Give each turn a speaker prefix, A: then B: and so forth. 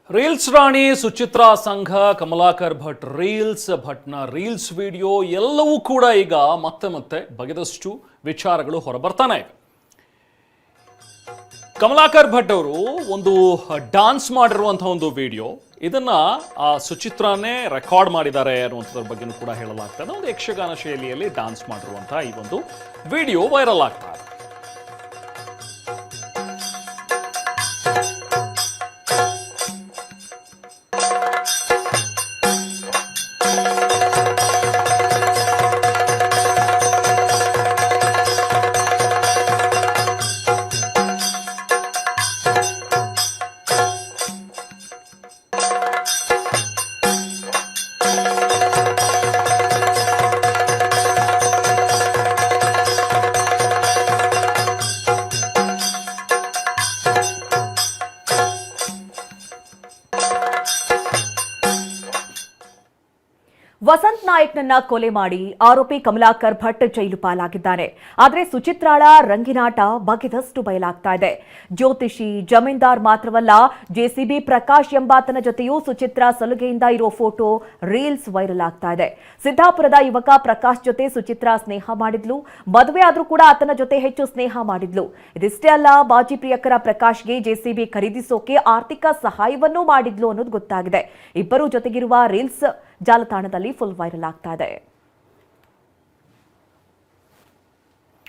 A: Reels ರಾಣಿ ಸುಚಿತ್ರಾ ಸಂಘ, Kamalakar Bhat ಭಟ್ನ reels video ಎಲ್ಲವೂ ಕೂಡ ಈಗ ಮತ್ತೆ ಬಗೆದಷ್ಟು ವಿಚಾರಗಳು ಹೊರಬರ್ತಾನೆ ಇವೆ. ಕಮಲಾಕರ್ ಭಟ್ ಅವರು ಒಂದು ಡಾನ್ಸ್ ಮಾಡಿರುವಂತಹ ಒಂದು ವಿಡಿಯೋ, ಇದನ್ನ ಸುಚಿತ್ರಾನೇ ರೆಕಾರ್ಡ್ ಮಾಡಿದ್ದಾರೆ ಅನ್ನುವಂಥದ್ರ ಬಗ್ಗೆನೂ ಕೂಡ ಹೇಳಲಾಗ್ತದೆ. ಒಂದು ಯಕ್ಷಗಾನ ಶೈಲಿಯಲ್ಲಿ ಡಾನ್ಸ್ ಮಾಡಿರುವಂತಹ ಈ ಒಂದು ವಿಡಿಯೋ ವೈರಲ್ ಆಗ್ತಾ ಇದೆ.
B: ವಸಂತ್ ನಾಯಕ್ನನ್ನ ಕೊಲೆ ಮಾಡಿ ಆರೋಪಿ ಕಮಲಾಕರ್ ಭಟ್ ಜೈಲು ಪಾಲಾಗಿದ್ದಾನೆ. ಆದರೆ ಸುಚಿತ್ರಾಳ ರಂಗಿನಾಟ ಬಗೆದಷ್ಟು ಬಯಲಾಗ್ತಾ ಇದೆ. ಜ್ಯೋತಿಷಿ, ಜಮೀನ್ದಾರ್ ಮಾತ್ರವಲ್ಲ, ಜೆಸಿಬಿ ಪ್ರಕಾಶ್ ಎಂಬಾತನ ಜೊತೆಯೂ ಸುಚಿತ್ರಾ ಸಲುಗೆಯಿಂದ ಇರೋ ಫೋಟೋ ರೀಲ್ಸ್ ವೈರಲ್ ಆಗ್ತಾ ಇದೆ. ಸಿದ್ದಾಪುರದ ಯುವಕ ಪ್ರಕಾಶ್ ಜೊತೆ ಸುಚಿತ್ರಾ ಸ್ನೇಹ ಮಾಡಿದ್ಲು. ಮದುವೆ ಆದ್ರೂ ಕೂಡ ಆತನ ಜೊತೆ ಹೆಚ್ಚು ಸ್ನೇಹ ಮಾಡಿದ್ಲು. ಇದಿಷ್ಟೇ ಅಲ್ಲ, ಬಾಜಿ ಪ್ರಿಯಕರ ಪ್ರಕಾಶ್ಗೆ ಜೆಸಿಬಿ ಖರೀದಿಸೋಕೆ ಆರ್ಥಿಕ ಸಹಾಯವನ್ನೂ ಮಾಡಿದ್ಲು ಅನ್ನೋದು ಗೊತ್ತಾಗಿದೆ. ಇಬ್ಬರೂ ಜೊತೆಗಿರುವ ರೀಲ್ಸ್ ಜಾಲತಾಣದಲ್ಲಿ ಫುಲ್ ವೈರಲ್ ಆಗ್ತಾ ಇದೆ.